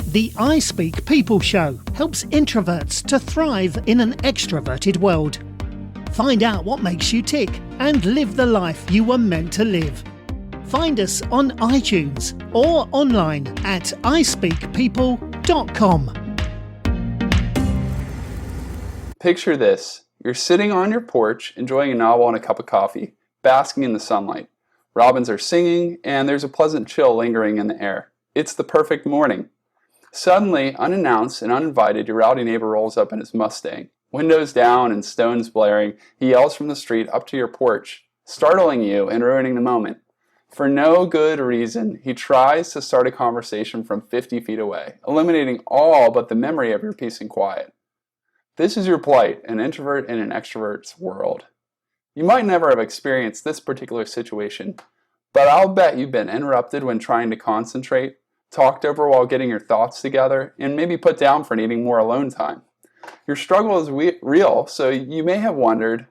The I Speak People Show helps introverts to thrive in an extroverted world. Find out what makes you tick and live the life you were meant to live. Find us on iTunes or online at ispeakpeople.com. Picture this. You're sitting on your porch, enjoying a novel and a cup of coffee, basking in the sunlight. Robins are singing, and there's a pleasant chill lingering in the air. It's the perfect morning. Suddenly, unannounced and uninvited, your rowdy neighbor rolls up in his Mustang. Windows down and stones blaring, he yells from the street up to your porch, startling you and ruining the moment. For no good reason, he tries to start a conversation from 50 feet away, eliminating all but the memory of your peace and quiet. This is your plight, an introvert in an extrovert's world. You might never have experienced this particular situation, but I'll bet you've been interrupted when trying to concentrate, talked over while getting your thoughts together, and maybe put down for needing more alone time. Your struggle is real, so you may have wondered,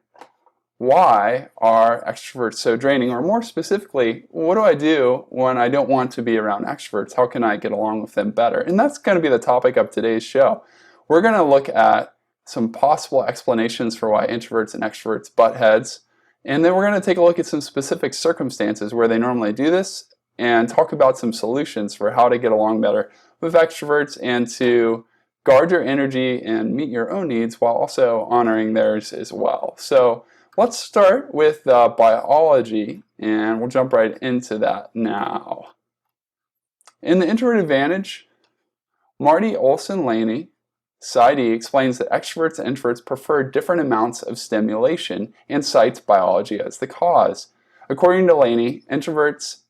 why are extroverts so draining? Or more specifically, what do I do when I don't want to be around extroverts? How can I get along with them better? And that's going to be the topic of today's show. We're going to look at some possible explanations for why introverts and extroverts butt heads, and then we're going to take a look at some specific circumstances where they normally do this and talk about some solutions for how to get along better with extroverts and to guard your energy and meet your own needs while also honoring theirs as well. So let's start with biology, and we'll jump right into that now. In The Introvert Advantage, Marty Olson-Laney, PsyD, explains that extroverts and introverts prefer different amounts of stimulation and cites biology as the cause. According to Laney, extroverts'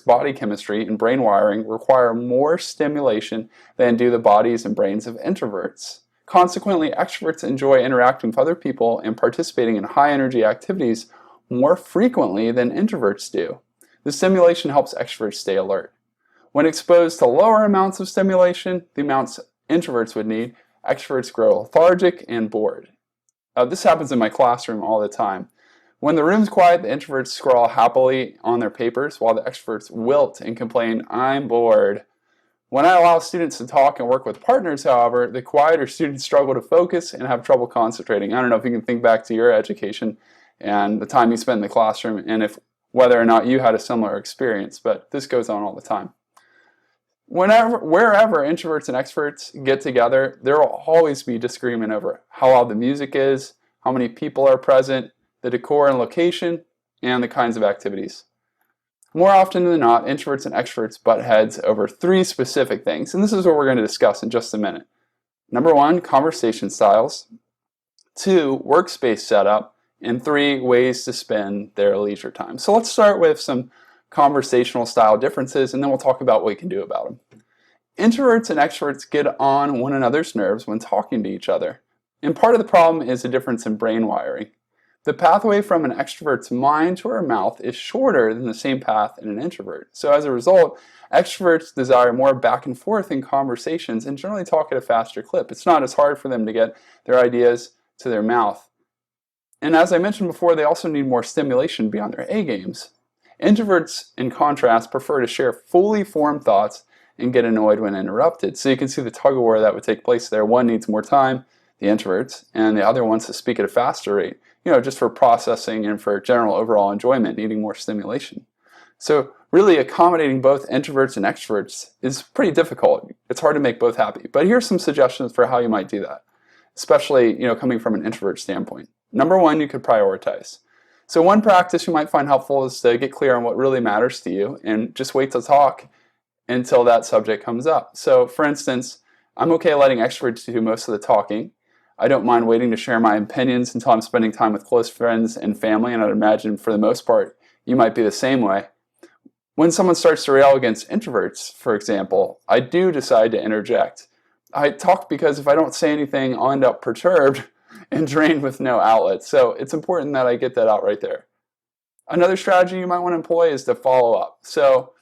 body chemistry and brain wiring require more stimulation than do the bodies and brains of introverts. Consequently, extroverts enjoy interacting with other people and participating in high-energy activities more frequently than introverts do. The stimulation helps extroverts stay alert. When exposed to lower amounts of stimulation, the amounts introverts would need, extroverts grow lethargic and bored. This happens in my classroom all the time. When the room's quiet, the introverts scrawl happily on their papers while the extroverts wilt and complain, "I'm bored." When I allow students to talk and work with partners, however, the quieter students struggle to focus and have trouble concentrating. I don't know if you can think back to your education and the time you spent in the classroom and whether or not you had a similar experience, but this goes on all the time. Wherever introverts and extroverts get together, there will always be disagreement over how loud the music is, how many people are present, the decor and location, and the kinds of activities. More often than not, introverts and extroverts butt heads over three specific things, and this is what we're going to discuss in just a minute. Number one, conversation styles. 2, workspace setup. And 3, ways to spend their leisure time. So let's start with some conversational style differences, and then we'll talk about what we can do about them. Introverts and extroverts get on one another's nerves when talking to each other. And part of the problem is a difference in brain wiring. The pathway from an extrovert's mind to her mouth is shorter than the same path in an introvert. So as a result, extroverts desire more back and forth in conversations and generally talk at a faster clip. It's not as hard for them to get their ideas to their mouth. And as I mentioned before, they also need more stimulation beyond their A games. Introverts, in contrast, prefer to share fully formed thoughts and get annoyed when interrupted. So you can see the tug-of-war that would take place there. One needs more time, the introverts, and the other wants to speak at a faster rate, just for processing and for general overall enjoyment, needing more stimulation. So really accommodating both introverts and extroverts is pretty difficult. It's hard to make both happy. But here's some suggestions for how you might do that, especially coming from an introvert standpoint. Number one, you could prioritize. So one practice you might find helpful is to get clear on what really matters to you and just wait to talk until that subject comes up. So for instance, I'm okay letting extroverts do most of the talking. I don't mind waiting to share my opinions until I'm spending time with close friends and family, and I'd imagine for the most part you might be the same way. When someone starts to rail against introverts, for example, I do decide to interject. I talk because if I don't say anything, I'll end up perturbed and drained with no outlet. So it's important that I get that out right there. Another strategy you might want to employ is to follow up. So,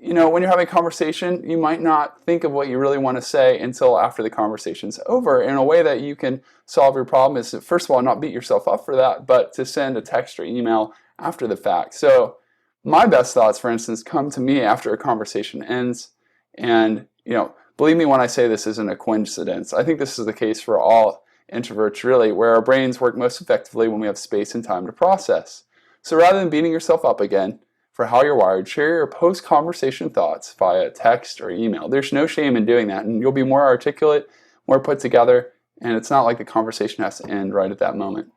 when you're having a conversation, you might not think of what you really want to say until after the conversation's over. And a way that you can solve your problem is to, first of all, not beat yourself up for that, but to send a text or email after the fact. So my best thoughts, for instance, come to me after a conversation ends, and Believe me when I say this isn't a coincidence. I think this is the case for all introverts, really, where our brains work most effectively when we have space and time to process. So rather than beating yourself up again for how you're wired, share your post-conversation thoughts via text or email. There's no shame in doing that, and you'll be more articulate, more put together, and it's not like the conversation has to end right at that moment.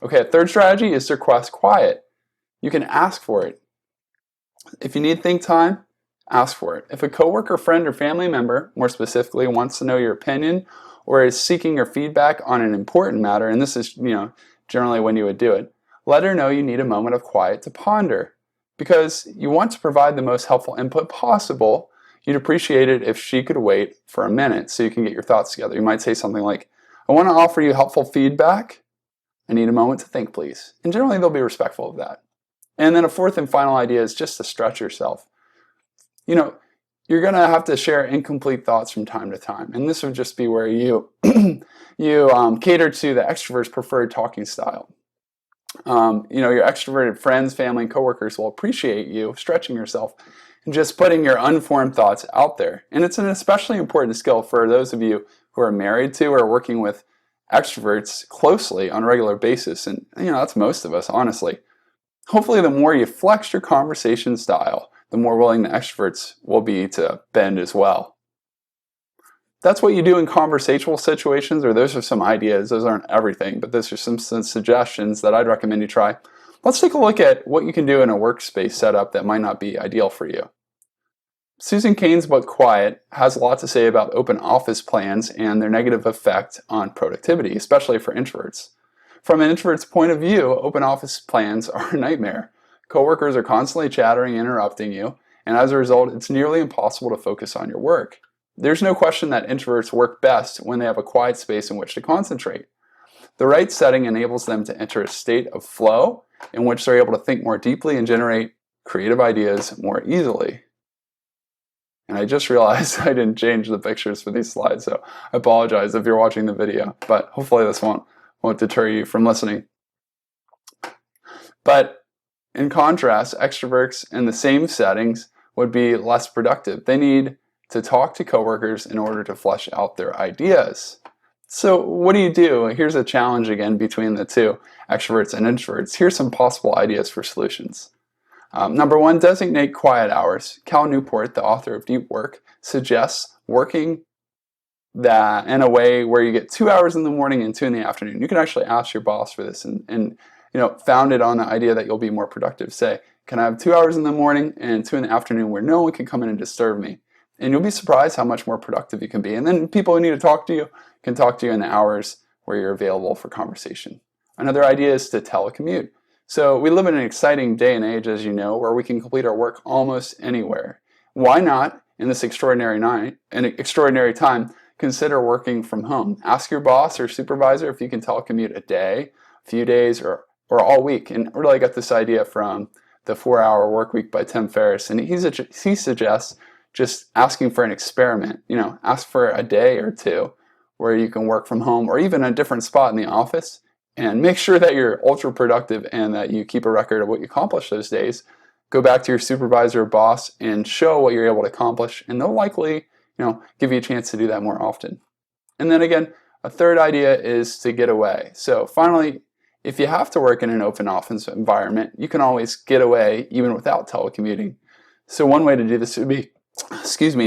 Okay, a third strategy is to request quiet. You can ask for it. If you need think time, ask for it. If a coworker, friend, or family member, more specifically, wants to know your opinion or is seeking your feedback on an important matter, and this is, generally when you would do it, let her know you need a moment of quiet to ponder. Because you want to provide the most helpful input possible, you'd appreciate it if she could wait for a minute so you can get your thoughts together. You might say something like, I want to offer you helpful feedback. I need a moment to think, please. And generally they'll be respectful of that. And then a fourth and final idea is just to stretch yourself. You're going to have to share incomplete thoughts from time to time. And this would just be where you cater to the extrovert's preferred talking style. Your extroverted friends, family, and coworkers will appreciate you stretching yourself and just putting your unformed thoughts out there. And it's an especially important skill for those of you who are married to or working with extroverts closely on a regular basis. And, that's most of us, honestly. Hopefully, the more you flex your conversation style, the more willing the extroverts will be to bend as well. That's what you do in conversational situations, or those are some ideas. Those aren't everything, but those are some suggestions that I'd recommend you try. Let's take a look at what you can do in a workspace setup that might not be ideal for you. Susan Cain's book, Quiet, has a lot to say about open office plans and their negative effect on productivity, especially for introverts. From an introvert's point of view, open office plans are a nightmare. Coworkers are constantly chattering, interrupting you, and as a result, it's nearly impossible to focus on your work. There's no question that introverts work best when they have a quiet space in which to concentrate. The right setting enables them to enter a state of flow in which they're able to think more deeply and generate creative ideas more easily. And I just realized I didn't change the pictures for these slides, so I apologize if you're watching the video, but hopefully this won't deter you from listening. But in contrast, extroverts in the same settings would be less productive. They need to talk to coworkers in order to flesh out their ideas. So what do? Here's a challenge again between the two, extroverts and introverts. Here's some possible ideas for solutions. Number one, designate quiet hours. Cal Newport, the author of Deep Work, suggests working that in a way where you get 2 hours in the morning and 2 in the afternoon. You can actually ask your boss for this and found it on the idea that you'll be more productive. Say, can I have 2 hours in the morning and 2 in the afternoon where no one can come in and disturb me? And you'll be surprised how much more productive you can be. And then people who need to talk to you can talk to you in the hours where you're available for conversation. Another idea is to telecommute. So we live in an exciting day and age, as you know, where we can complete our work almost anywhere. Why not, in this extraordinary time, consider working from home? Ask your boss or supervisor if you can telecommute a day, a few days, or all week. And really got this idea from the 4-Hour Workweek by Tim Ferriss. And he suggests just asking for an experiment. Ask for a day or two where you can work from home or even a different spot in the office, and make sure that you're ultra productive and that you keep a record of what you accomplished those days. Go back to your supervisor or boss and show what you're able to accomplish, and they'll likely give you a chance to do that more often. And then again, a third idea is to get away. So finally, if you have to work in an open office environment, you can always get away even without telecommuting. So one way to do this would be,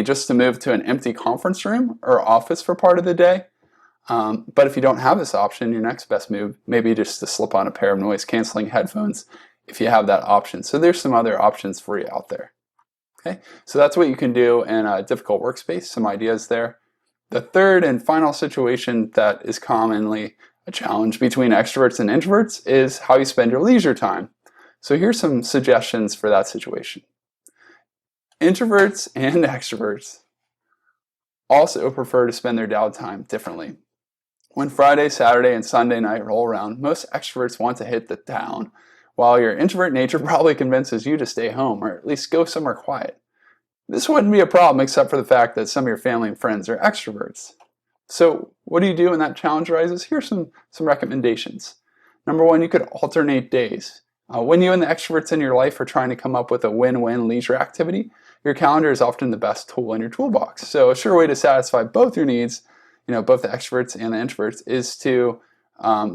just to move to an empty conference room or office for part of the day. But if you don't have this option, your next best move may be just to slip on a pair of noise-canceling headphones if you have that option. So there's some other options for you out there. Okay, so that's what you can do in a difficult workspace, some ideas there. The third and final situation that is commonly a challenge between extroverts and introverts is how you spend your leisure time. So here's some suggestions for that situation. Introverts and extroverts also prefer to spend their downtime differently. When Friday, Saturday, and Sunday night roll around, most extroverts want to hit the town, while your introvert nature probably convinces you to stay home or at least go somewhere quiet. This wouldn't be a problem except for the fact that some of your family and friends are extroverts. So what do you do when that challenge arises? Here's some recommendations. Number one, you could alternate days. When you and the extroverts in your life are trying to come up with a win-win leisure activity, your calendar is often the best tool in your toolbox. So a sure way to satisfy both your needs, both the extroverts and the introverts, is to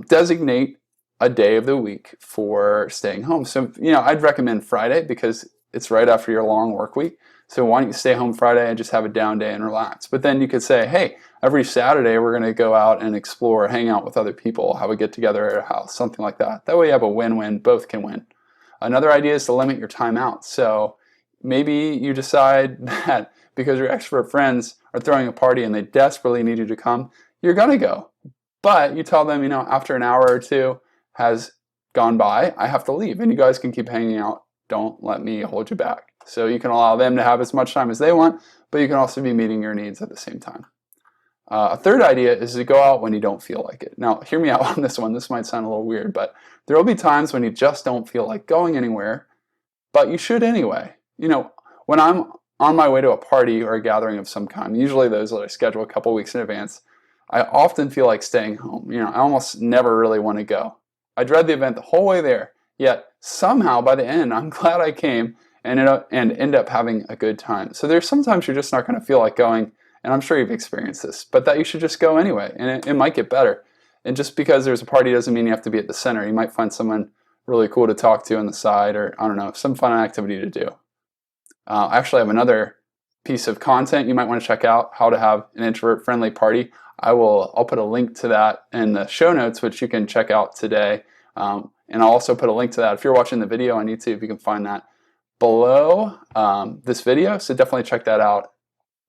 designate a day of the week for staying home. So, I'd recommend Friday because it's right after your long work week. So why don't you stay home Friday and just have a down day and relax? But then you could say, hey, every Saturday we're going to go out and explore, hang out with other people, have a get together at a house, something like that. That way you have a win-win, both can win. Another idea is to limit your time out. So maybe you decide that because your extrovert friends are throwing a party and they desperately need you to come, you're going to go. But you tell them, after an hour or two has gone by, I have to leave. And you guys can keep hanging out. Don't let me hold you back. So you can allow them to have as much time as they want, but you can also be meeting your needs at the same time. A third idea is to go out when you don't feel like it. Now, hear me out on this one. This might sound a little weird, but there will be times when you just don't feel like going anywhere, but you should anyway. When I'm on my way to a party or a gathering of some kind, usually those that I schedule a couple weeks in advance, I often feel like staying home. I almost never really want to go. I dread the event the whole way there, yet somehow by the end, I'm glad I came and end up having a good time. So there's sometimes you're just not going to feel like going, and I'm sure you've experienced this, but that you should just go anyway, and it might get better. And just because there's a party doesn't mean you have to be at the center. You might find someone really cool to talk to on the side, or I don't know, some fun activity to do. I actually have another piece of content you might want to check out, how to have an introvert-friendly party. I'll put a link to that in the show notes, which you can check out today. And I'll also put a link to that. If you're watching the video on YouTube, you can find that below this video. So definitely check that out.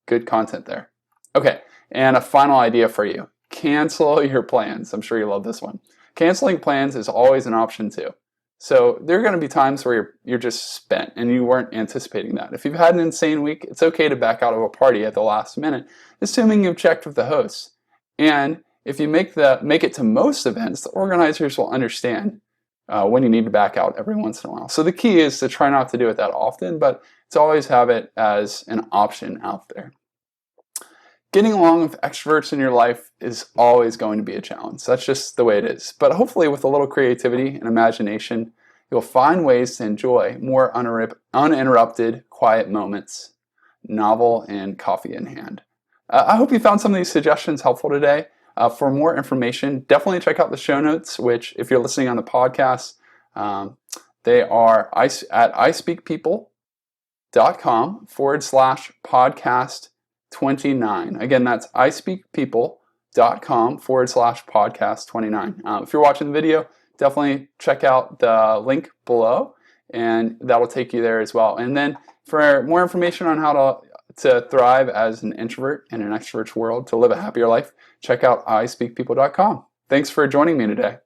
Good content there. Okay, and a final idea for you. Cancel your plans. I'm sure you love this one. Canceling plans is always an option too. So there are going to be times where you're just spent and you weren't anticipating that. If you've had an insane week, it's okay to back out of a party at the last minute, assuming you've checked with the hosts. And if you make it to most events, the organizers will understand when you need to back out every once in a while. So the key is to try not to do it that often, but to always have it as an option out there. Getting along with extroverts in your life is always going to be a challenge. That's just the way it is. But hopefully with a little creativity and imagination, you'll find ways to enjoy more uninterrupted, quiet moments, novel and coffee in hand. I hope you found some of these suggestions helpful today. For more information, definitely check out the show notes, which if you're listening on the podcast, they are at ispeakpeople.com/podcast 29. Again, that's ispeakpeople.com/podcast 29. If you're watching the video, definitely check out the link below, and that'll take you there as well. And then for more information on how to thrive as an introvert in an extrovert's world, to live a happier life, check out ispeakpeople.com. Thanks for joining me today.